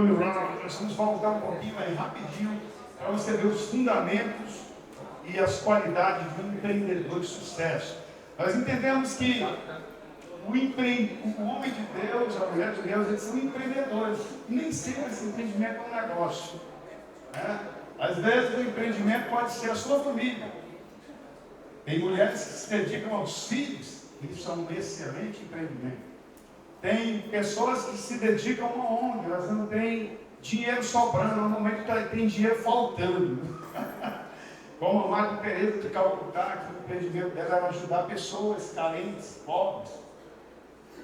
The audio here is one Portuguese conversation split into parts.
turnaround. Nós vamos voltar um pouquinho aí rapidinho para você ver os fundamentos e as qualidades de um empreendedor de sucesso. Nós entendemos que o homem de Deus, a mulher de Deus, eles são empreendedores. E nem sempre esse empreendimento é um negócio. Né? Às vezes o empreendimento pode ser a sua família. Tem mulheres que se dedicam aos filhos, isso é um excelente empreendimento. Tem pessoas que se dedicam a uma ONG, elas não têm dinheiro sobrando, normalmente tem dinheiro faltando. Como a Madre Teresa de Calcutá, que o empreendimento dela era ajudar pessoas carentes, pobres.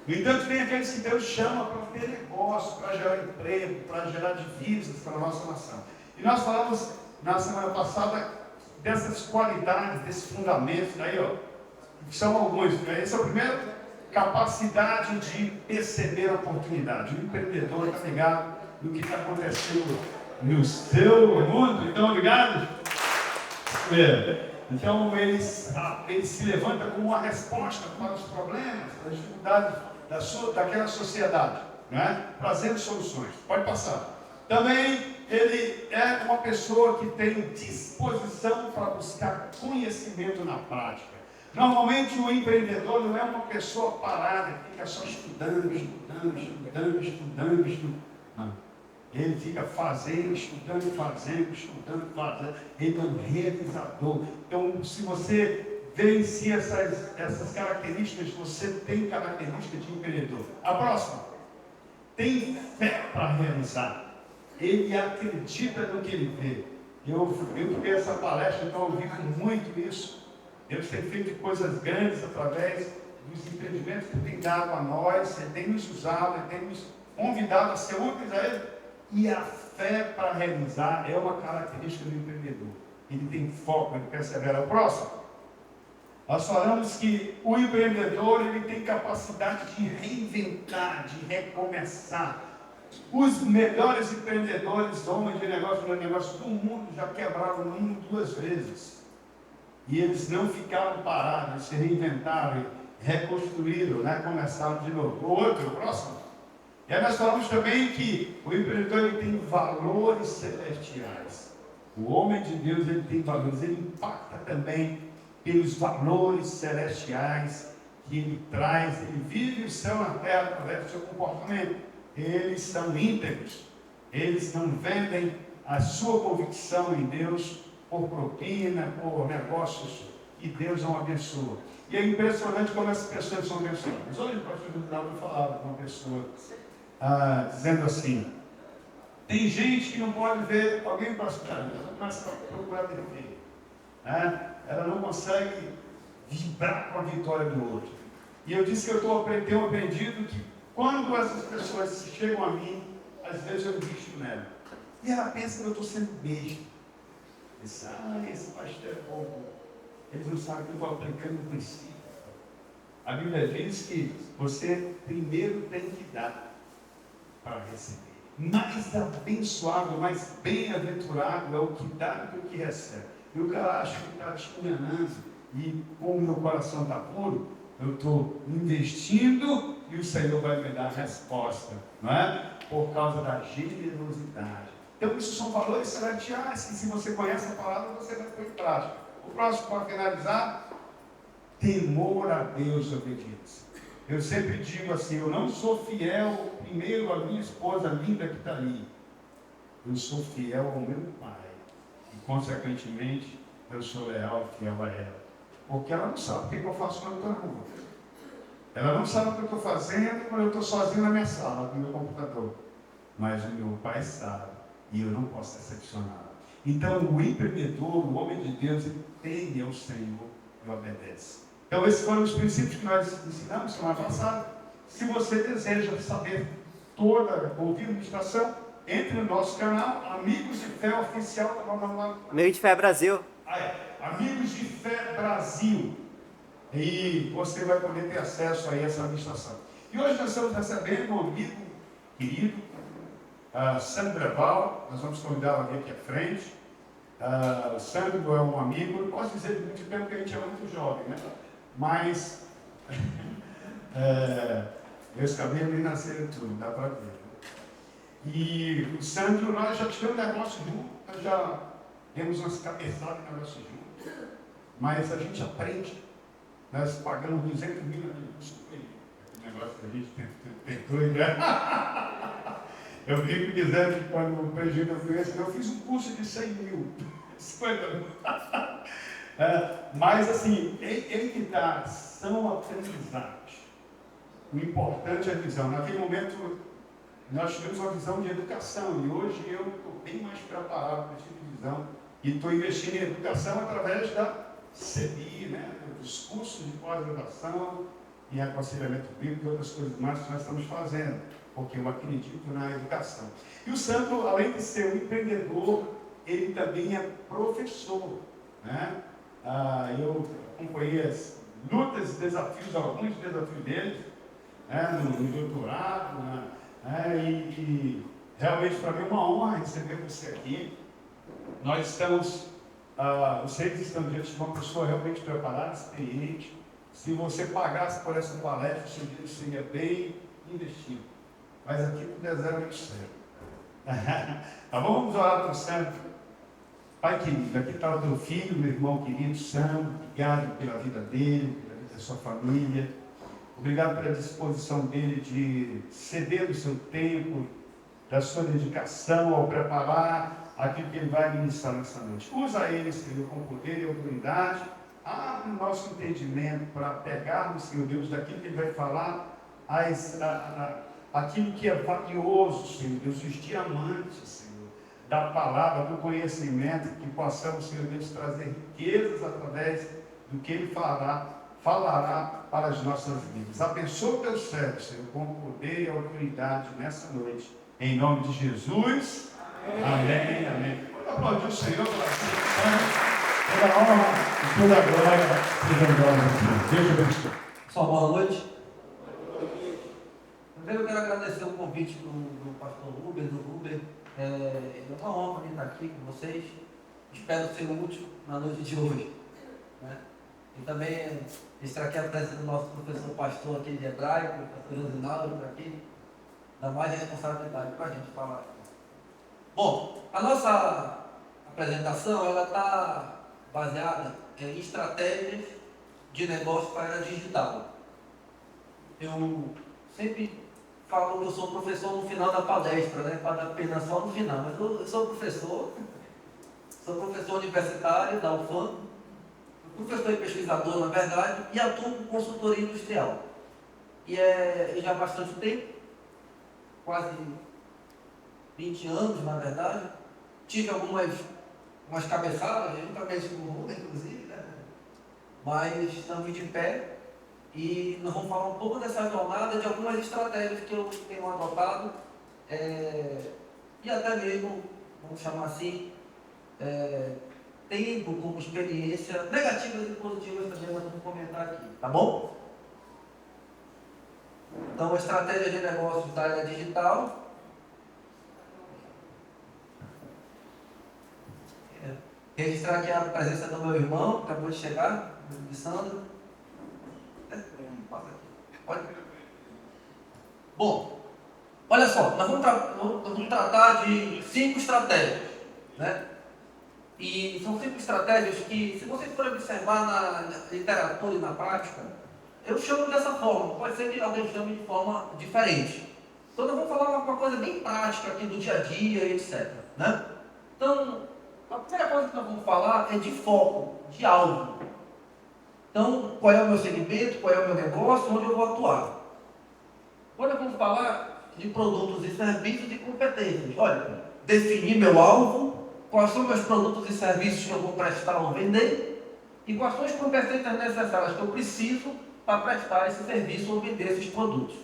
No entanto, tem aqueles que Deus chama para ter negócio, para gerar emprego, para gerar divisas para a nossa nação. E nós falamos na semana passada dessas qualidades, desses fundamentos, daí, ó, são alguns. Esse é o primeiro, capacidade de perceber a oportunidade. O empreendedor está ligado no que está acontecendo no seu mundo, estão ligados? Então ele se levanta como uma resposta para os problemas, para as dificuldades daquela sociedade, né? Trazendo soluções. Pode passar. Também ele é uma pessoa que tem disposição para buscar conhecimento na prática. Normalmente o empreendedor não é uma pessoa parada, que fica só estudando. Não. Ele fica fazendo, estudando. Ele é um realizador. Então, se você vê em si essas características, você tem característica de empreendedor. A próxima. Tem fé para realizar. Ele acredita no que ele vê. Eu vi essa palestra, então eu vi muito isso. Deus tem feito coisas grandes através dos empreendimentos que tem dado a nós. Ele tem nos usado, Ele tem nos convidado a ser úteis a Ele. E a fé para realizar é uma característica do empreendedor. Ele tem foco, ele persevera. O próximo. Nós falamos que o empreendedor ele tem capacidade de reinventar, de recomeçar. Os melhores empreendedores, homens de negócio do mundo, já quebraram o mundo 2 vezes. E eles não ficaram parados, eles se reinventaram, reconstruíram, né? Começaram de novo. O outro, o próximo. E aí nós falamos também que o empreendedor ele tem valores celestiais. O homem de Deus ele tem valores, ele impacta também pelos valores celestiais que ele traz, ele vive o céu na terra através do seu comportamento. Eles são íntegros, eles não vendem a sua convicção em Deus por propina, por negócios, e Deus não abençoa. E é impressionante como essas pessoas são abençoadas. Hoje o pastor Eduardo falava com uma pessoa, dizendo assim, tem gente que não pode ver alguém prosperar, ela começa a procurar defeito. Né? Ela não consegue vibrar com a vitória do outro. E eu disse que eu tenho aprendido que quando essas pessoas chegam a mim, às vezes eu invisto nela. E ela pensa que eu estou sendo besta. Diz, esse pastor é bom. Eles não sabem que eu estou aplicando o princípio. A Bíblia diz que você primeiro tem que dar para receber. Mais abençoado, mais bem-aventurado é o que dá do que o que recebe. E o cara acha que está te enganando. E como o meu coração está puro, eu estou investindo e o Senhor vai me dar a resposta. Não é? Por causa da generosidade. Então, isso são valores celestiais que, se você conhece a palavra, você vai pôr em prática. O próximo, para finalizar, temor a Deus e obediência. Eu sempre digo assim, eu não sou fiel primeiro à minha esposa linda que está ali. Eu sou fiel ao meu pai. E, consequentemente, eu sou leal e fiel a ela. Porque ela não sabe o que eu faço quando eu estou na rua. Ela não sabe o que eu estou fazendo quando eu estou sozinho na minha sala, no meu computador. Mas o meu pai sabe. E eu não posso decepcioná-la. Então, o empreendedor, o homem de Deus, ele teme ao Senhor e obedece. Então, esses foram os princípios que nós ensinamos semana passada. Se você deseja saber ouvir a ministração, entre no nosso canal, Amigos de Fé Oficial. Amigos de Fé Brasil. Amigos de Fé Brasil. E você vai poder ter acesso a essa ministração. E hoje nós estamos recebendo um amigo querido, Sandro Val. Nós vamos convidá-lo aqui à frente. Sandro é um amigo, não posso dizer muito tempo porque a gente é muito jovem, né? Mas meus cabelos nem nasceram tudo, dá para ver. E o Sandro, nós já tivemos negócio junto, nós já demos umas cabeçadas de negócio junto, mas a gente aprende. Nós pagamos 200 mil de negócio que a gente tentou, né? Eu fico dizendo que quando o presidente da doença, eu fiz um curso de 100 mil, 50 mil. Mas assim, ele que dá, são aprendizados. O importante é a visão. Naquele momento, nós tivemos uma visão de educação, e hoje eu estou bem mais preparado para esse tipo de visão, e estou investindo em educação através da CBI, né? Dos cursos de pós-graduação, e aconselhamento bíblico e outras coisas mais que nós estamos fazendo, porque eu acredito na educação. E o Sandro, além de ser um empreendedor, ele também é professor, né? Eu acompanhei as lutas e desafios, alguns desafios dele, né, no doutorado, e realmente para mim é uma honra receber você aqui. Nós estamos, vocês estão diante de uma pessoa realmente preparada, experiente. Se você pagasse por essa palestra, seu dinheiro seria bem investido. Mas aqui tudo é zero muito sério. Tá bom? Vamos orar para o Sandro. Pai querido, aqui está o teu filho, meu irmão querido, Sandro. Obrigado pela vida dele, pela vida da sua família. Obrigado pela disposição dele de ceder do seu tempo, da sua dedicação ao preparar aquilo que ele vai ministrar nessa noite. Usa ele, Senhor, com poder e autoridade. Abre o nosso entendimento para pegarmos, Senhor Deus, daquilo que ele vai falar, aquilo que é valioso, Senhor Deus, os diamantes, Senhor, da palavra, do conhecimento, que possamos, Senhor Deus, trazer riquezas através do que ele falará para as nossas vidas. Abençoa o teu servo, Senhor, com poder e autoridade nessa noite. Em nome de Jesus. Amém. Amém. Vamos aplaudir o Senhor para si. Toda honra e toda glória seja glória ao Senhor. Deus abençoe. Só boa noite. Primeiro eu quero agradecer o convite do pastor Ruber, do Ruber. É uma honra estar aqui com vocês. Espero ser útil na noite de hoje, né? E também estar aqui a presença do nosso professor pastor aqui de hebraico, o pastor Osinaldo, para aqui, dá mais responsabilidade para a gente falar. Bom, a nossa apresentação ela está baseada em estratégias de negócio para a era digital. Eu sempre falo que eu sou professor no final da palestra, né? Para dar pena só no final, mas eu sou professor universitário da UFAM, professor e pesquisador, na verdade, e atuo com consultoria industrial. E já há bastante tempo, quase 20 anos, na verdade. Tive algumas cabeçadas, juntamente com o Rubem, inclusive, né? Mas estamos de pé e nós vamos falar um pouco dessa jornada, de algumas estratégias que eu tenho adotado, e até mesmo, vamos chamar assim, tendo como experiência negativas e positivas também, nós vamos comentar aqui, tá bom? Então, a estratégia de negócios da era digital. Registrar aqui a presença do meu irmão, que acabou de chegar, de Sandro. Passa aqui. Pode. Bom, olha só, nós vamos tratar de 5 estratégias, né? E são 5 estratégias que, se vocês forem observar na literatura e na prática, eu chamo dessa forma, pode ser que alguém chame de forma diferente. Então, nós vamos falar uma coisa bem prática aqui do dia a dia, etc. Né? Então, a primeira coisa que nós vamos falar é de foco, de alvo. Então, qual é o meu segmento, qual é o meu negócio, onde eu vou atuar. Agora vamos falar de produtos e serviços e competências. Olha, definir meu alvo, quais são meus produtos e serviços que eu vou prestar ou vender, e quais são as competências necessárias que eu preciso para prestar esse serviço ou vender esses produtos.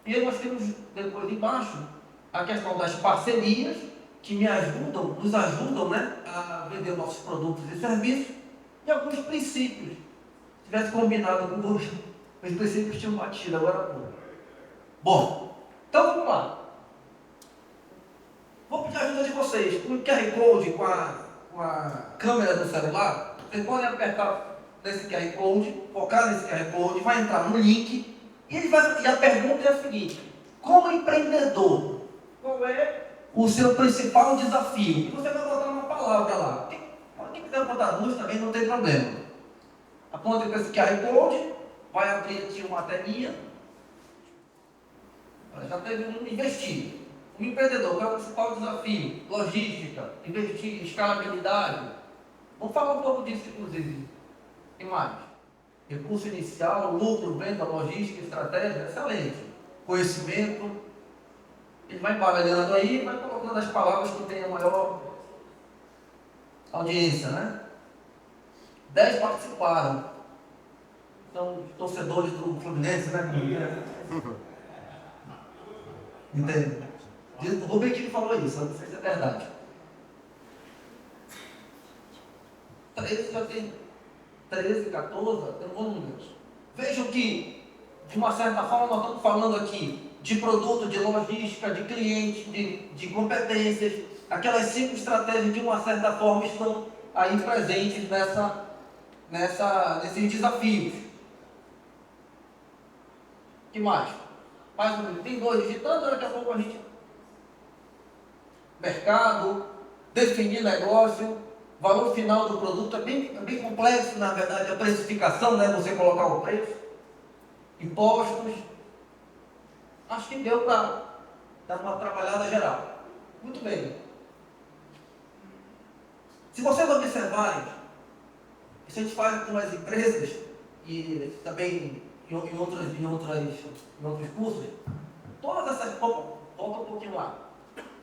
E aí nós temos depois embaixo a questão das parcerias, que nos ajudam, né, a vender nossos produtos e serviços, e alguns princípios. Se tivesse combinado com os princípios tinham batido, agora não. Bom, então vamos lá. Vou pedir a ajuda de vocês. Com o QR Code, com a câmera do celular, vocês podem apertar nesse QR Code, focar nesse QR Code, vai entrar no link, e a pergunta é a seguinte: como empreendedor, qual é o seu principal desafio. E você vai botar uma palavra lá. Quem quiser botar duas também não tem problema. Aponta com esse QR Code, vai abrir aqui uma telinha. Já teve um investir. O empreendedor, qual é o principal desafio? Logística, investir, escalabilidade. Vamos falar um pouco disso, inclusive. Tem mais? Recurso inicial, lucro, venda, logística, estratégia, excelente. Conhecimento. Ele vai embaralhando aí e vai colocando as palavras que têm a maior audiência, né? 10 participaram. São torcedores do Fluminense, né? Entende? O Rubem falou isso, não sei se é verdade. 13 já tem 13, 14, tem um bom número. Vejam que, de uma certa forma, nós estamos falando aqui de produto, de logística, de cliente, de competências. Aquelas 5 estratégias, de uma certa forma, estão aí presentes nesses desafios. O que mais? Mais um, tem 2 digitando, daqui a pouco a gente... Mercado, definir negócio, valor final do produto, é bem complexo, na verdade, a precificação, né? Você colocar o preço, impostos. Acho que deu para dar uma trabalhada geral. Muito bem. Se vocês observarem, isso a gente faz com as empresas e também em outros cursos, todas essas... Volta um pouquinho lá.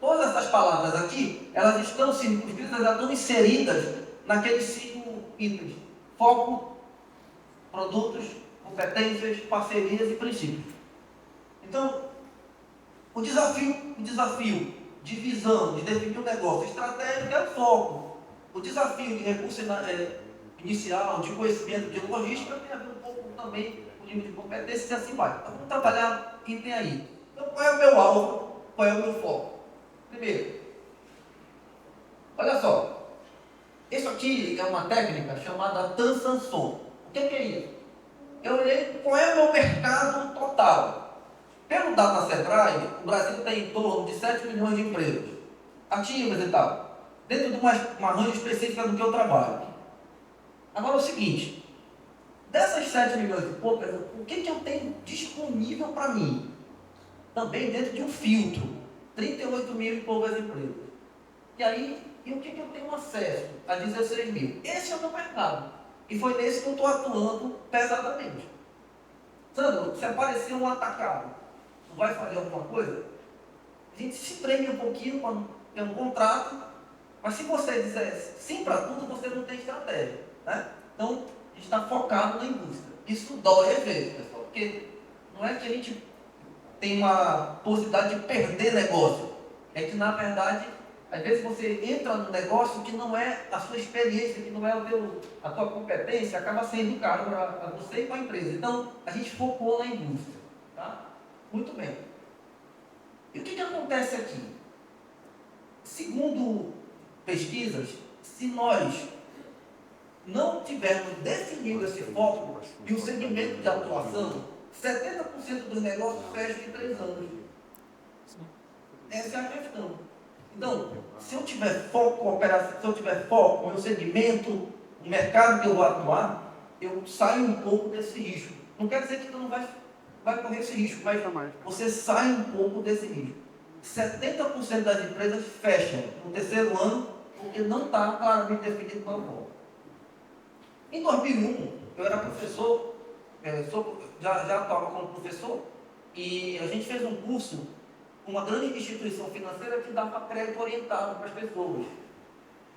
Todas essas palavras aqui, elas estão escritas, elas estão inseridas naqueles 5 itens: foco, produtos, competências, parcerias e princípios. Então, o desafio de visão, de definir um negócio estratégico é o foco. O desafio de recurso inicial, de conhecimento, de logística, tem a ver um pouco também com o nível de competência e assim vai. Então, vamos trabalhar item aí. Então, qual é o meu alvo? Qual é o meu foco? Primeiro, olha só, isso aqui é uma técnica chamada Tansanson. O que é isso? Eu olhei qual é o meu mercado total. Pelo Data Sebrae, o Brasil tem em torno de 7 milhões de empresas ativas e tal, dentro de uma range específica do que eu trabalho. Agora é o seguinte, dessas 7 milhões e poucas, o que eu tenho disponível para mim? Também dentro de um filtro. 38 mil e poucas empresas. E aí, o que eu tenho acesso? A 16 mil. Esse é o meu mercado. E foi nesse que eu estou atuando pesadamente. Sandro, se aparecer um atacado, tu vai fazer alguma coisa? A gente se treme um pouquinho quando tem um contrato, mas se você disser sim para tudo, você não tem estratégia. Né? Então, a gente está focado na indústria. Isso dói às vezes, pessoal, porque não é que a gente tem uma possibilidade de perder negócio. É que, na verdade, às vezes você entra num negócio que não é a sua experiência, que não é a tua competência, acaba sendo caro para você e para a empresa. Então, a gente focou na indústria. Tá? Muito bem. E o que acontece aqui? Segundo pesquisas, se nós não tivermos definido esse foco e o segmento de atuação, 70% dos negócios fecham em 3 anos. Essa é a questão. Então, se eu tiver foco, se eu tiver foco no meu segmento, no mercado que eu vou atuar, eu saio um pouco desse risco. Não quer dizer que tu não vai correr esse risco, mas você sai um pouco desse risco. 70% das empresas fecham no 3º ano porque não está claramente definido qual é o foco. Em 2001, eu era professor, já atuava como professor, e a gente fez um curso com uma grande instituição financeira que dava crédito orientado para as pessoas.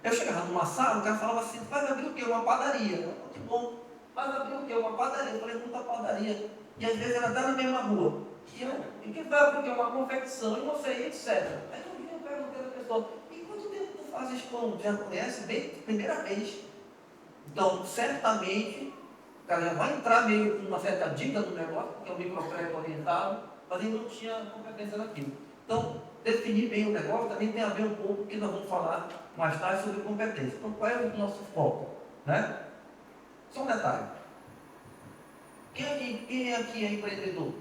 Eu chegava numa sala, o cara falava assim: vai abrir o quê? Uma padaria. Que bom. Vai abrir o quê? Uma padaria. Eu falei: muita padaria. E às vezes era até na mesma rua. E que vai abrir o quê? Uma confecção. E não sei, etc. Aí um dia eu perguntei à pessoa: e quanto tempo tu fazes pão? Já conhece bem? Primeira vez. Então, certamente, o cara já vai entrar meio com uma certa dica no negócio, porque é um microcrédito orientado, mas ele não tinha competência naquilo. Então, definir bem o negócio também tem a ver um pouco com o que nós vamos falar mais tarde sobre competência. Então, qual é o nosso foco? Né? Só um detalhe. Quem aqui é empreendedor?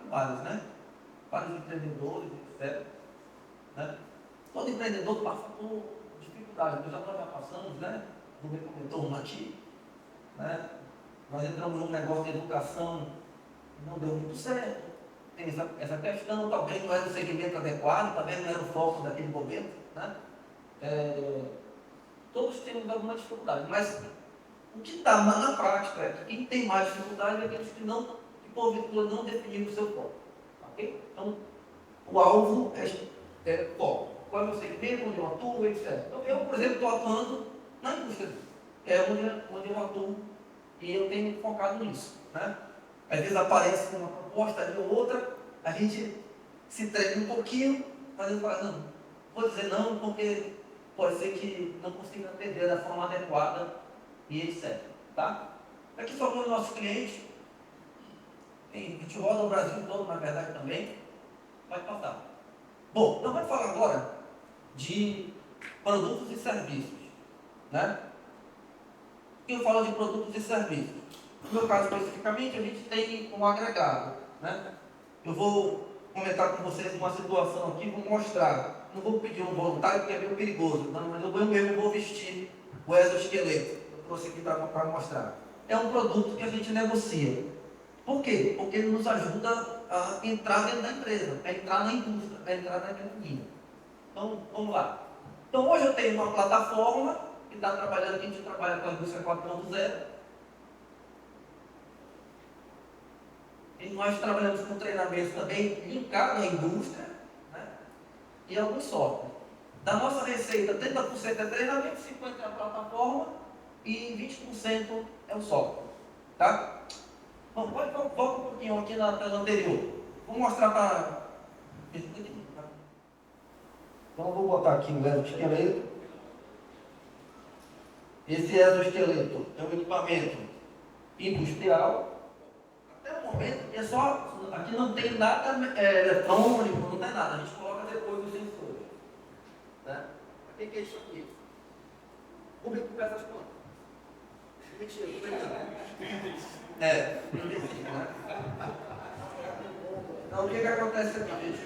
Vários, né? para os empreendedores, etc. Né? Todo empreendedor passa por dificuldades, nós já passamos, né? No meu comentou aqui, né? Nós entramos num negócio de educação, não deu muito certo. Tem essa questão, talvez não era o segmento adequado, talvez não era o foco daquele momento, né? Todos temos alguma dificuldade, mas o que está na prática é que quem tem mais dificuldade é aqueles que porventura não definiram o seu foco. Okay? Então, o alvo é foco. Qual é o meu segmento, onde eu atuo, etc. Então, eu, por exemplo, estou atuando na indústria, que é onde eu atuo, e eu tenho me focado nisso. Né? Às vezes aparece uma proposta ali ou outra, a gente se treme um pouquinho, mas eu falo, não, vou dizer não, porque pode ser que não consiga atender da forma adequada e etc. Tá? Aqui só com os nossos clientes, a gente roda o Brasil todo, na verdade, também, vai passar. Bom, então vamos falar agora de produtos e serviços. Né? Eu falo de produtos e serviços. No meu caso, especificamente, a gente tem um agregado. Né? Eu vou comentar com vocês uma situação aqui, vou mostrar. Não vou pedir um voluntário porque é meio perigoso, não, mas eu mesmo vou vestir o exoesqueleto. Eu trouxe aqui para mostrar. É um produto que a gente negocia. Por quê? Porque ele nos ajuda a entrar dentro da empresa, a entrar na indústria, a entrar na economia. Então, vamos lá. Então, hoje eu tenho uma plataforma que está trabalhando, a gente trabalha com a indústria 4.0. E nós trabalhamos com treinamento também linkado à indústria, né? E alguns softwares. Da nossa receita, 30% é treinamento, 50% é a plataforma e 20% é o software. Tá? Bom, volta um pouquinho aqui na tela anterior. Vou mostrar para... Então, eu vou botar aqui o exoesqueleto. Esse exoesqueleto é um equipamento industrial. Até o momento, é só, aqui não tem nada eletrônico, não tem nada. A gente coloca depois os sensores. Né? O que é isso aqui? O público peça as contas. Mentira, não tem nada. Então, o que acontece aqui, gente?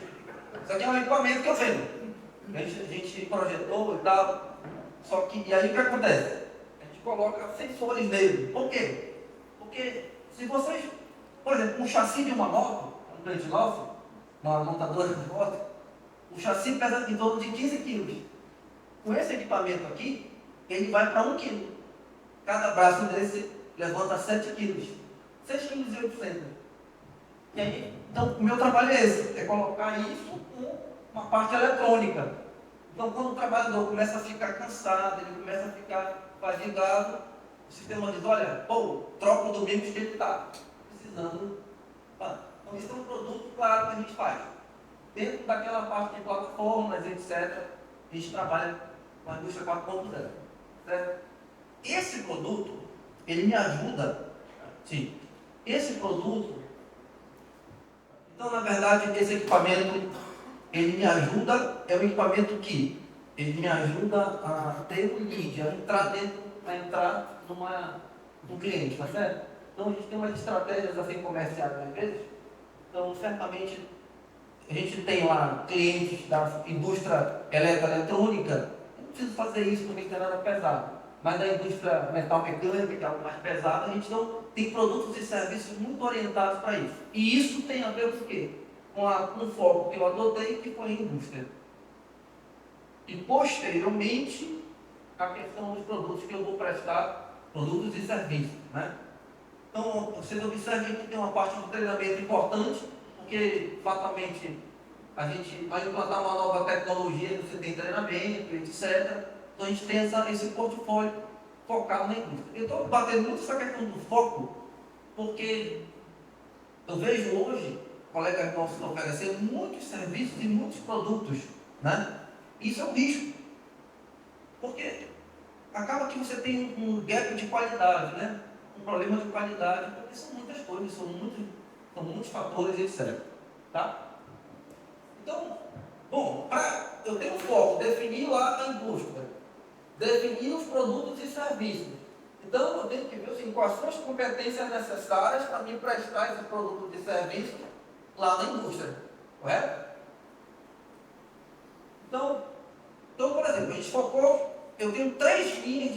Isso aqui é um equipamento que eu vendo. A gente projetou e tal. Só que, e aí o que acontece? A gente coloca sensores nele. Por quê? Porque se vocês, por exemplo, um chassi de uma moto, um cliente nosso, uma montadora de moto, o chassi pesa em torno de 15 quilos. Com esse equipamento aqui, ele vai para 1 quilo. Cada braço desse levanta 7 quilos. 6,8 kg. E aí, então, o meu trabalho é esse, é colocar isso com uma parte eletrônica. Então, quando o trabalhador começa a ficar cansado, ele começa a ficar fadigado, o sistema diz, olha, troca o domingo que ele está precisando. Então, isso é um produto, claro, que a gente faz. Dentro daquela parte de plataformas, etc., a gente trabalha com a indústria 4.0. Certo? Esse produto, ele me ajuda, sim, esse produto, então, na verdade, esse equipamento, ele me ajuda, é um equipamento que ele me ajuda a ter um lead, a entrar num cliente, tá certo? Então, a gente tem umas estratégias assim comerciais às vezes. Então, certamente, a gente tem lá clientes da indústria eletroeletrônica, eu não preciso fazer isso porque não é nada pesado. Mas da indústria metal mecânica, que é algo mais pesado, a gente não tem produtos e serviços muito orientados para isso. E isso tem a ver com o quê? Com um foco que eu adotei, que foi a indústria. E posteriormente, a questão dos produtos que eu vou prestar, produtos e serviços. Né? Então, vocês observem que tem uma parte de treinamento importante, porque fatalmente a gente vai implantar uma nova tecnologia, você tem treinamento, etc. Então a gente tem esse portfólio focado na indústria. Eu estou batendo muito essa questão do foco, porque eu vejo hoje colegas nossos oferecendo muitos serviços e muitos produtos. Né? Isso é um risco, porque acaba que você tem um gap de qualidade, né? Um problema de qualidade, porque são muitas coisas, são muitos fatores, etc. Tá? Então, bom, eu tenho um foco, definir lá a indústria, definir os produtos e serviços. Então, eu tenho que ver assim, quais são as competências necessárias para me prestar esse produto e serviço lá na indústria. Correto? Então, por exemplo, a gente focou, eu tenho 3 linhas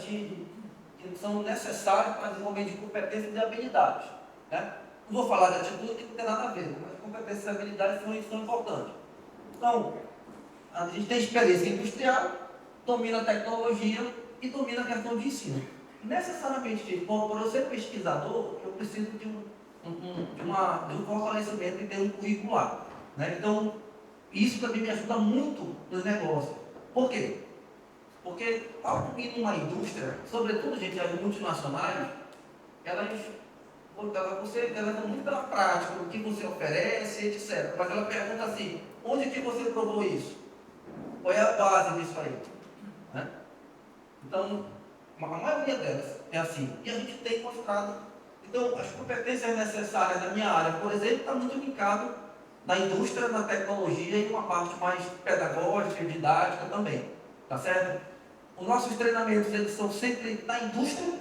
que são necessárias para desenvolvimento de competências e habilidades. Né? Não vou falar de atitude que não tem nada a ver, mas competências e habilidades são importantes. Então, a gente tem experiência industrial, domina a tecnologia e domina a questão de ensino. Necessariamente, por eu ser pesquisador, eu preciso de um fortalecimento em termos curricular. Né? Então, isso também me ajuda muito nos negócios. Por quê? Porque ao ir numa indústria, sobretudo, gente, as multinacionais, elas são muito pela prática, o que você oferece, etc. Mas ela pergunta assim, onde que você provou isso? Qual é a base disso aí? Né? Então, a maioria delas é assim. E a gente tem mostrado. Então, as competências necessárias da minha área, por exemplo, está muito linkado na indústria, na tecnologia e uma parte mais pedagógica e didática também. Tá certo? Os nossos treinamentos, eles são sempre na indústria,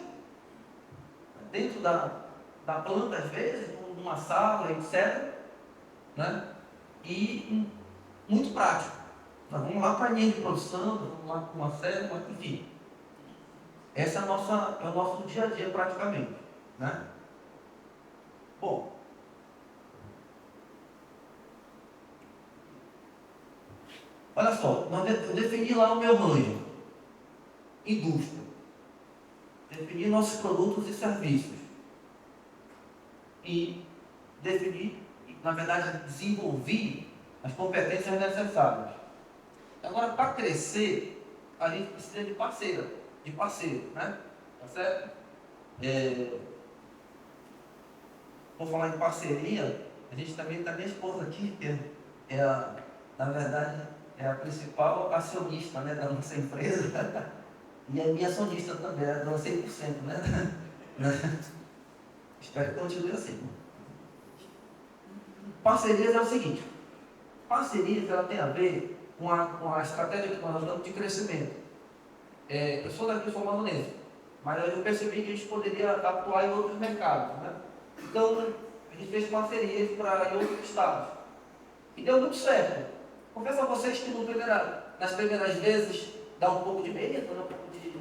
dentro da planta, às vezes, numa sala, etc. Né? E muito prático. Nós vamos lá para a linha de produção, vamos lá para uma série, enfim. Esse é o nosso dia a dia, praticamente. Né? Bom, olha só, eu defini lá o meu range. Indústria. Defini nossos produtos e serviços. E defini, na verdade, desenvolvi as competências necessárias. Agora, para crescer, a gente precisa de parceiro, né? Tá certo? Vou falar em parceria, a gente também está, minha esposa aqui, que na verdade, é a principal acionista, né, da nossa empresa, e é minha acionista também, ela dá 100%, né? Espero que continue assim. Parcerias é o seguinte, parcerias ela tem a ver com a estratégia que nós damos de crescimento. Eu sou daqui, sou amazonense, mas eu percebi que a gente poderia atuar em outros mercados, né? Então, a gente fez parcerias em outros estados. E deu muito certo. Confesso a vocês que nas primeiras vezes dá um pouco de medo, um pouco de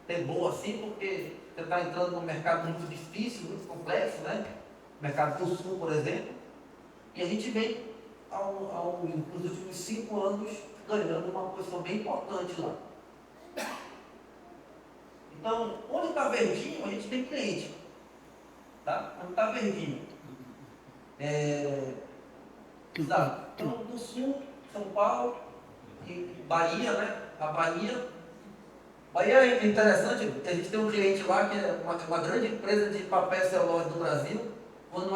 temor assim, porque você está entrando num mercado muito difícil, muito complexo, né? Mercado do Sul, por exemplo. E a gente vem, nos últimos 5 anos, ganhando uma posição bem importante lá. Então, onde está verdinho, a gente tem cliente. Tá? Onde está verdinho. Exato. Então, do Sul, São Paulo e Bahia, né? A Bahia é interessante, a gente tem um cliente lá que é uma grande empresa de papel e celulose do Brasil. Quando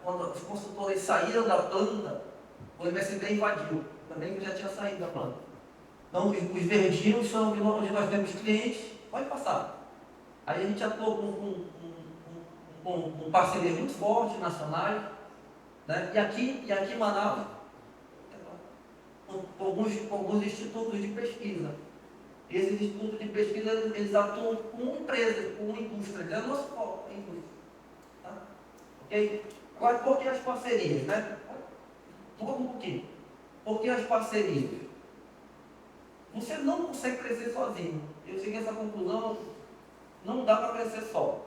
quando os consultores saíram da planta, o MSD invadiu, também que já tinha saído da planta. Então, os verdinhos são onde nós temos clientes, pode passar. Aí a gente atuou com parcerias muito fortes, nacionais, né? E aqui em Manaus, com alguns institutos de pesquisa. E esses institutos de pesquisa, eles atuam com empresas, com indústria, é o nosso foco, a indústria. Tá? Ok? Agora, por que as parcerias, né? Vamos um pouquinho. Por que as parcerias? Você não consegue crescer sozinho. Eu cheguei a essa conclusão, não dá para crescer só.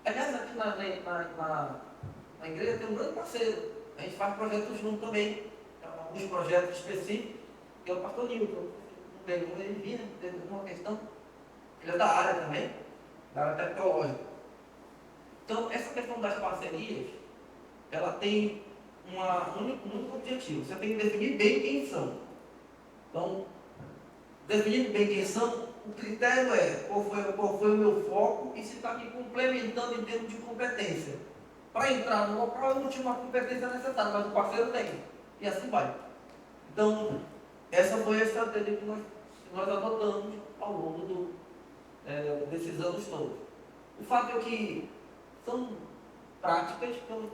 Aliás, aqui na igreja tem um grande parceiro. A gente faz projetos juntos também. Alguns projetos específicos, que é o pastor Nilton. Ele vinha, teve uma questão. Ele é da área também, da área tecnológica. Então, essa questão das parcerias, ela tem um único objetivo. Você tem que definir bem quem são. Então, definindo bem quem são, o critério é qual foi o meu foco e se está me complementando em termos de competência. Para entrar no local, eu não tinha uma competência necessária, mas o parceiro tem. E assim vai. Então, essa foi a estratégia que nós adotamos ao longo desses anos todos. O fato é que são práticas que eu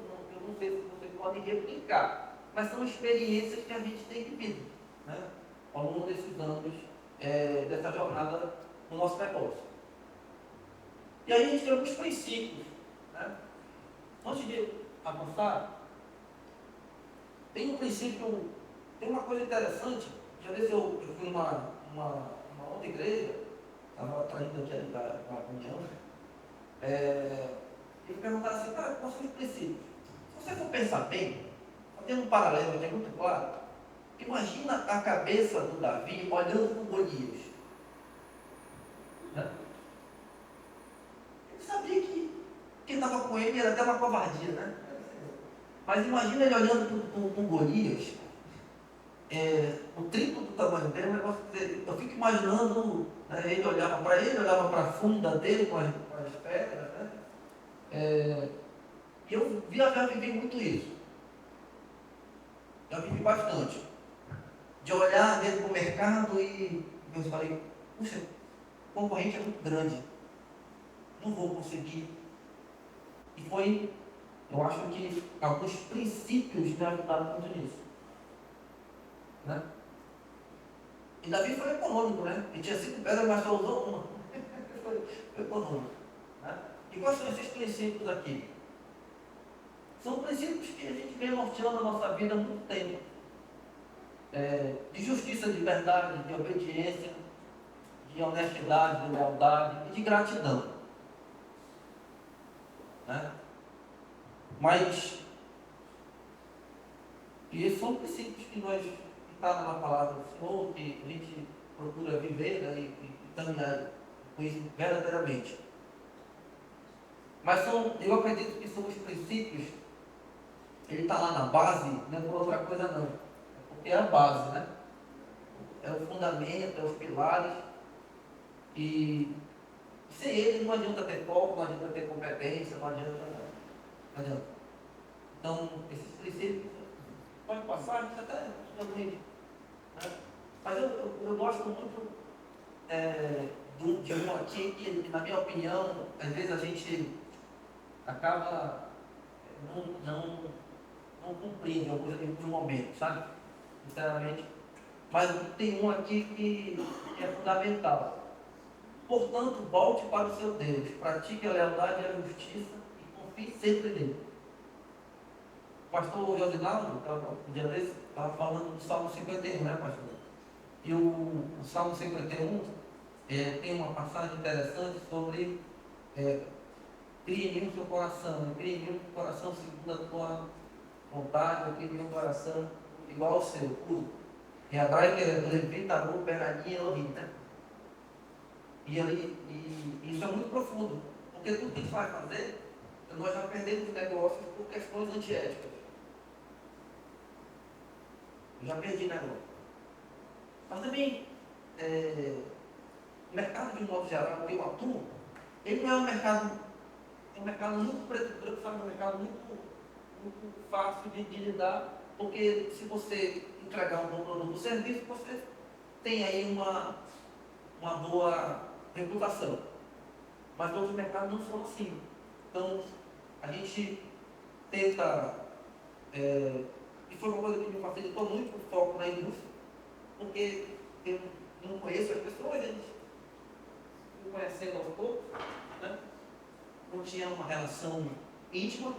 não sei se vocês podem replicar, mas são experiências que a gente tem vivido, né, ao longo desses anos, dessa jornada no nosso negócio. E aí a gente tem alguns princípios. Né? Antes de avançar, tem um princípio, tem uma coisa interessante. Já vezes eu fui numa outra igreja, estava traindo aqui da reunião, e perguntaram assim, cara, quais são os princípios? Se você for pensar bem, fazendo um paralelo aqui, é muito claro, imagina a cabeça do Davi olhando para o Golias. Né? Ele sabia que quem estava com ele era até uma covardia, né? Mas imagina ele olhando para o Golias, o triplo do tamanho dele, eu fico imaginando, né, ele olhava para a funda dele com as pedras, né? E eu já vivi muito isso. Já vivi bastante. De olhar dentro do mercado e eu falei, puxa, o concorrente é muito grande. Não vou conseguir. E foi, eu acho que alguns princípios me ajudaram muito nisso. Né? E Davi foi econômico, né? Ele tinha 5 pedras, mas só usou uma. Foi econômico. Né? E quais são esses princípios aqui? São princípios que a gente vem norteando a nossa vida há muito tempo. De justiça, de verdade, de obediência, de honestidade, de lealdade e de gratidão. Né? Mas, e esses são princípios que nós, que está na palavra do Senhor, que a gente procura viver, né, e caminhar com isso verdadeiramente. Mas eu acredito que são os princípios, ele está lá na base, não é por outra coisa não. É porque é a base, né? É o fundamento, é os pilares. E sem eles não adianta ter foco, não adianta ter competência, não adianta. Então, esses princípios, pode passar, a gente até aprende. Né? Mas eu gosto muito de um aqui que, na minha opinião, às vezes a gente acaba não cumprindo em alguns momentos, sabe? Sinceramente. Mas tem um aqui que é fundamental. Portanto, volte para o seu Deus, pratique a lealdade e a justiça e confie sempre nele. O pastor Josinaldo, um dia desse, estava falando do Salmo 51, né, pastor? E o Salmo 51 tem uma passagem interessante sobre crie em mim o seu coração, crie em mim o coração segundo a tua vontade, crie em mim um coração igual ao seu, puro. E a Braille levita a roupa, pegadinha, né? E isso é muito profundo, porque tudo que a gente vai fazer, nós já perdemos negócios por questões antiéticas. Eu já perdi negócio. Mas também, o mercado de um modo geral, que eu atuo, ele não é um mercado muito preto e branco, sabe? É um mercado muito fácil de lidar, porque se você entregar um bom produto ou serviço, você tem aí uma boa reputação. Mas outros mercados não são assim. Então, a gente tenta, e foi uma coisa que me facilitou muito o foco na indústria, porque eu não conheço as pessoas, a gente me conhecendo aos poucos, né? Não tinha uma relação íntima,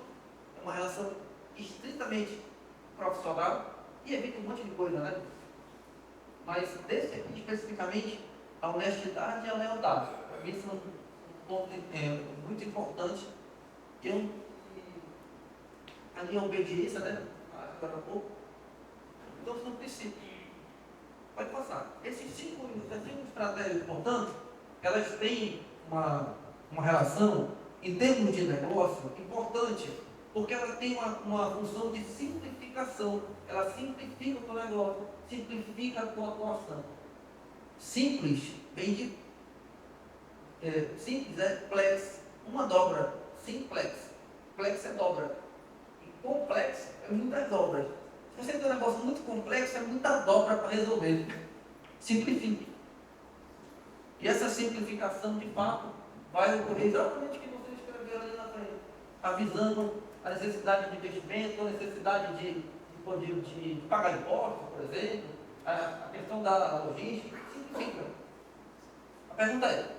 uma relação estritamente profissional, e evita um monte de coisa, né? Mas desse aqui, especificamente, a honestidade e a lealdade. Para mim são um ponto muito importante. Ali a obediência, né? Agora há pouco. Então são princípios. Pode passar. Esses cinco estratégias, portanto, elas têm uma relação, em termos de negócio, importante, porque ela tem uma função de simplificação. Ela simplifica o teu negócio, simplifica a tua atuação. Simples vem de simples é plex, uma dobra, simplex. Plex é dobra. E complexo é muitas dobras. Se você tem um negócio muito complexo, é muita dobra para resolver. Simplifique. E essa simplificação, de fato, vai ocorrer exatamente o que você escreveu ali na frente, avisando a necessidade de investimento, a necessidade de pagar impostos, por exemplo, a questão da logística, simplifica. A pergunta é,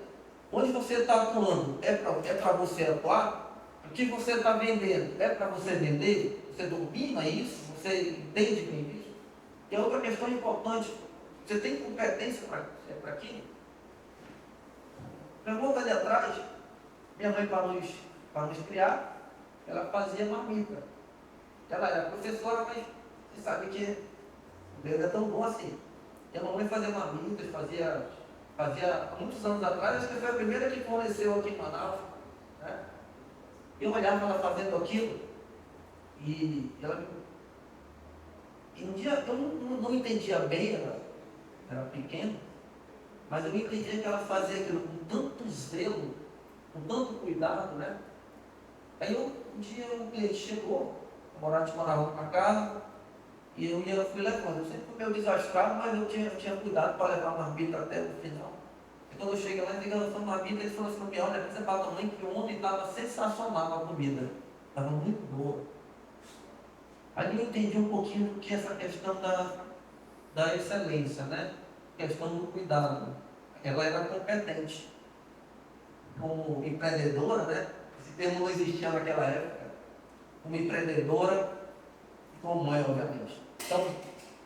onde você está atuando? É para você atuar? O que você está vendendo? É para você vender? Você domina isso? Você entende bem isso? E a outra questão importante, você tem competência para aquilo? Na volta ali atrás, minha mãe, para nos criar, ela fazia marmita. Ela era professora, mas você sabe que o Deus é tão bom assim. E a mamãe fazia marmitas, fazia há muitos anos atrás, acho que foi a primeira que forneceu aqui em Manaus. Né? Eu olhava ela fazendo aquilo, e um dia eu não entendia bem, era pequeno, mas eu entendia que ela fazia aquilo com tanto zelo, com tanto cuidado, né? Aí um dia um cliente chegou, morava na casa, e eu fui levando. Eu sempre fui meio desastrado, mas eu tinha cuidado para levar a marmita até o final. E quando eu cheguei lá, entreguei a marmita, ele falou assim: não me olha, você fala para a mãe que ontem estava sensacional a comida, estava muito boa. Aí eu entendi um pouquinho do que essa questão da excelência, né? Questão do cuidado. Ela era competente. Como empreendedora, né? Esse termo não existia naquela época. Como empreendedora e como mãe, obviamente. Então,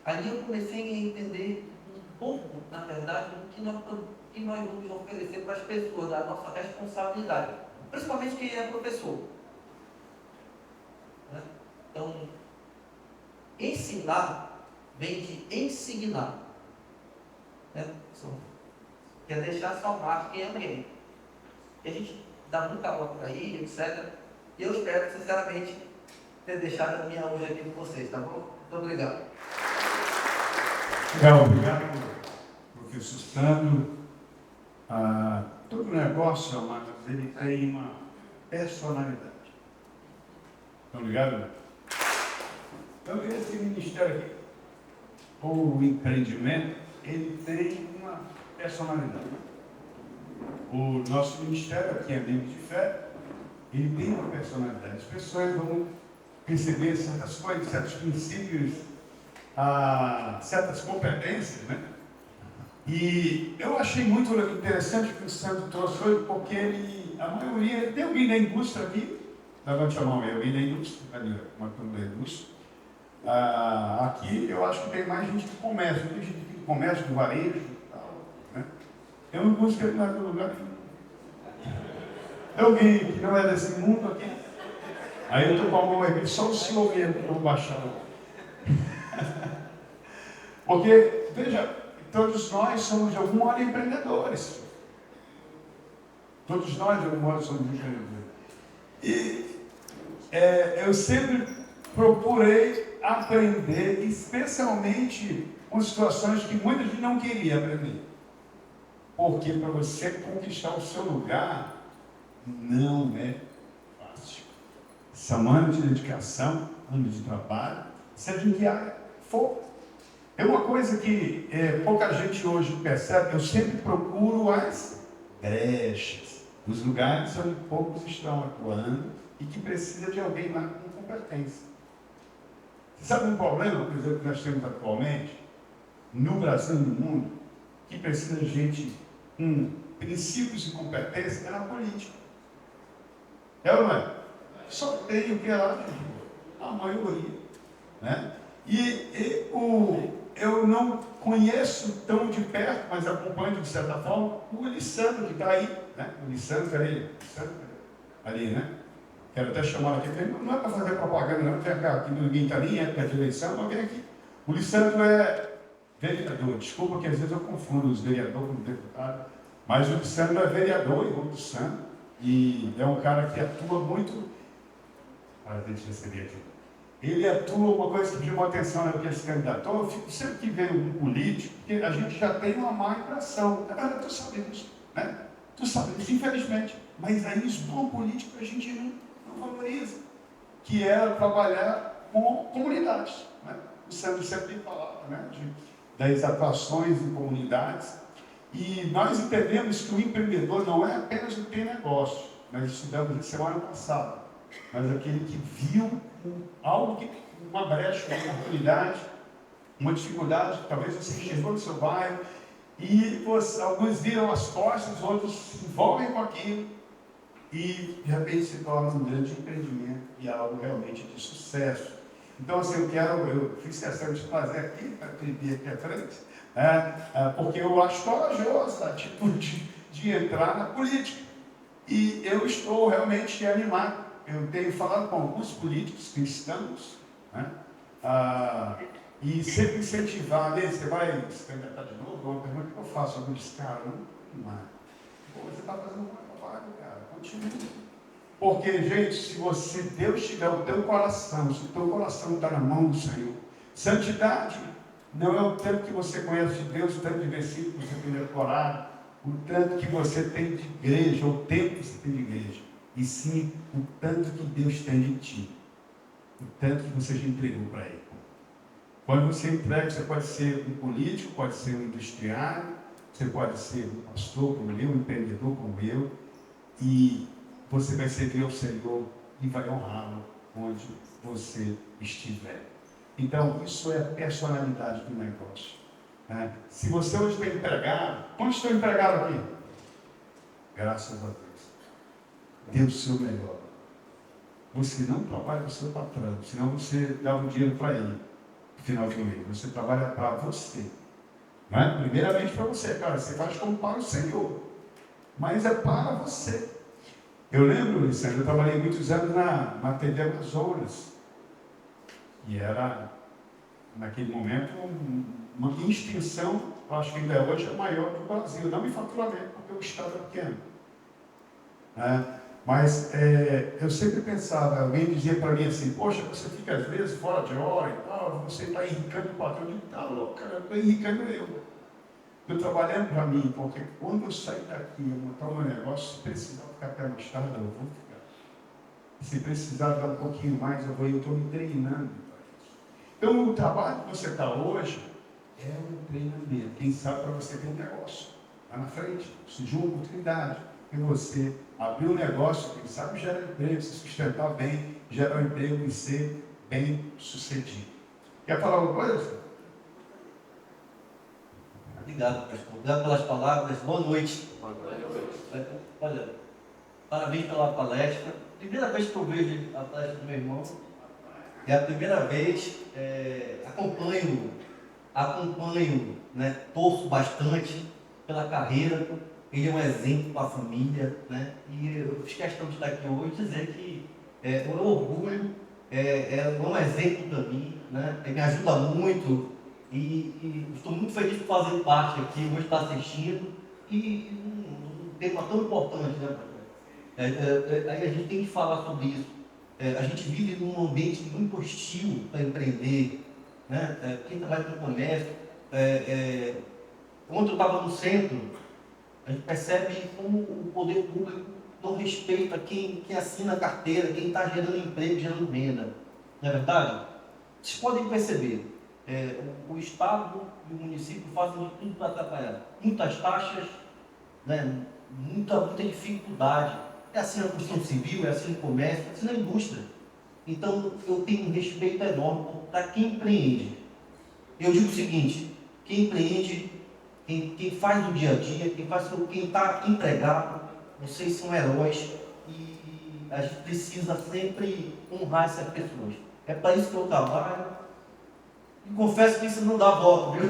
ali eu comecei a entender um pouco, na verdade, do que nós vamos oferecer para as pessoas, da nossa responsabilidade. Principalmente quem é professor. Né? Então, ensinar vem de ensignar. Né? Quer deixar sua marca em alguém. E a gente dá muita aula por aí, etc. E eu espero, sinceramente, ter deixado a minha hoje aqui com vocês, tá bom? Muito obrigado. Obrigado, professor Sandro. Todo negócio, amados, ele tem uma personalidade. Estão ligados? Então, esse ministério aqui, o empreendimento, ele tem uma personalidade. O nosso ministério aqui, Amigos de Fé, ele tem uma personalidade. As pessoas vão perceber certas coisas, certos princípios, certas competências, né? E eu achei muito interessante o que o Sandro trouxe hoje, porque a maioria, tem alguém da indústria aqui? Levante a mão aí, alguém da indústria? Cadê? Uma turma da indústria. Aqui eu acho que tem mais gente do comércio, tem gente do comércio, do varejo e tal, né? Tem uma música aqui no lugar. Tem alguém que não é desse mundo aqui? Aí eu estou com a mão aqui, só o senhor mesmo, que eu vou baixar. Porque, veja, todos nós somos de algum modo empreendedores. Todos nós de algum modo somos empreendedores. E eu sempre procurei aprender, especialmente com situações que muita gente não queria aprender. Porque para você conquistar o seu lugar, não é fácil. São anos de dedicação, anos de trabalho, seja em que área for. É uma coisa que pouca gente hoje percebe. Eu sempre procuro as brechas, os lugares onde poucos estão atuando e que precisa de alguém lá com competência. Você sabe um problema, por exemplo, que nós temos atualmente, no Brasil e no mundo, que precisa de gente com princípios e competência, é na política. É ou não é? Só tem o que é lá, a maioria. Né? Eu não conheço tão de perto, mas acompanho de certa forma, o Lissandro que está aí. Né? O Lissandro, ali, né? Quero até chamar aqui, não é para fazer propaganda, não, vem cá, aqui ninguém está nem época de eleição, mas vem aqui. O Lissandro é vereador, desculpa que às vezes eu confundo os vereadores com deputado, mas o Lissandro é vereador, irmão do Santo, e é um cara que atua muito. Deixa eu receber aqui. Ele atua uma coisa que me chamou a atenção, né, porque ele se candidatou. Eu fico sempre que vê um político, porque a gente já tem uma má impressão. Tu sabe disso, né? Tu sabe disso, infelizmente. Mas aí os bons políticos a gente não valoriza, que é trabalhar com comunidades. Né? O Sandro sempre falava, né, das atuações em comunidades. E nós entendemos que o empreendedor não é apenas o que tem negócio. Nós estudamos isso semana passada. Mas aquele que viu algo, uma brecha, uma oportunidade, uma dificuldade, talvez você chegou no seu bairro, e alguns viram as costas, outros se envolvem com aquilo, e de repente se torna um grande empreendimento e algo realmente de sucesso. Então, assim, eu fiz questão de trazer aqui, para pedir aqui à frente, porque eu acho corajoso a atitude de entrar na política. E eu estou realmente animado. Eu tenho falado com alguns políticos cristãos, né? E sempre incentivar, você vai se candidatar de novo? Uma pergunta que eu faço, eu disse, cara, não vai. Pô, você está fazendo um bom trabalho, cara, continua. Porque, gente, se Deus tiver o teu coração, se o teu coração está na mão do Senhor, santidade não é o tanto que você conhece de Deus, o tanto de versículos que você tem decorado, o tanto que você tem de igreja, ou o tempo que você tem de igreja, e sim o tanto que Deus tem de ti, o tanto que você já entregou para Ele. Quando você entrega, você pode ser um político, pode ser um industriário, você pode ser um pastor como eu, um empreendedor como eu, e você vai servir ao Senhor e vai honrá-lo onde você estiver. Então, isso é a personalidade do negócio. Se você hoje está empregado, quantos estão empregados aqui? Graças a Deus. Dê o seu melhor. Você não trabalha para o seu patrão, senão você dá um dinheiro para ele no final do mês. Você trabalha para você. Primeiramente para você, cara. Você faz como para o Senhor. Mas é para você. Eu lembro, Luciano, eu trabalhei muitos anos na TV Amazonas. E era, naquele momento, uma extensão, acho que ainda hoje é maior do Brasil. Não em faturamento, porque o Estado é pequeno. Mas eu sempre pensava, alguém dizia para mim assim, poxa, você fica às vezes fora de hora e tal, você está enricando o patrão. Eu digo, tá louco, cara, eu estou enricando eu. Estou trabalhando para mim, porque quando eu sair daqui, eu montar o meu negócio, se precisar ficar até mais tarde, eu vou ficar. Se precisar dar um pouquinho mais, eu estou me treinando para isso. Então, o trabalho que você está hoje é um treinamento. Quem sabe para você ter um negócio lá na frente, surgiu uma oportunidade. E você abrir um negócio, quem sabe gera emprego, se sustentar bem, gerar um emprego e ser bem sucedido. Quer falar alguma coisa? Obrigado, pastor. Obrigado pelas palavras. Boa noite. Boa noite. Olha, parabéns pela palestra. Primeira vez que eu vejo a palestra do meu irmão. É a primeira vez. Acompanho, né? Torço bastante pela carreira. Ele é um exemplo para a família, né? E eu fiz questão de estar aqui hoje e dizer que o orgulho é um exemplo para mim, né? Ele me ajuda muito. E estou muito feliz por fazer parte aqui, hoje estar assistindo, e um tema tão importante, né, pastor? A gente tem que falar sobre isso. A gente vive num ambiente muito hostil para empreender, né? Quem trabalha com comércio, ontem eu estava no centro, a gente percebe como o poder público não respeita quem assina a carteira, quem está gerando emprego, gerando renda. Não é verdade? Vocês podem perceber. O Estado e o município fazem de tudo para atrapalhar. Muitas taxas, né? muita dificuldade. É assim na construção civil, é assim no comércio, é assim na indústria. Então, eu tenho um respeito enorme para quem empreende. Eu digo o seguinte, quem empreende, quem faz no dia a dia, quem está empregado, vocês são heróis e a gente precisa sempre honrar essas pessoas. É para isso que eu trabalho. E confesso que isso não dá voto, viu?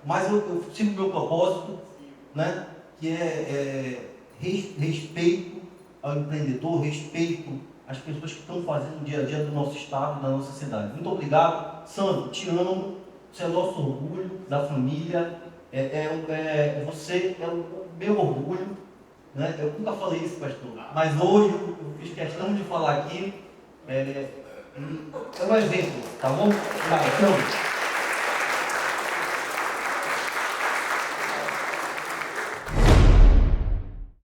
Mas eu sigo o meu propósito, né? Que é respeito ao empreendedor, respeito às pessoas que estão fazendo o dia a dia do nosso estado, da nossa cidade. Muito obrigado. Sandro, te amo. Você é o nosso orgulho da família. Você é o meu orgulho. Né? Eu nunca falei isso, pastor. Mas hoje eu fiz questão de falar aqui. É um exemplo, tá bom? Então,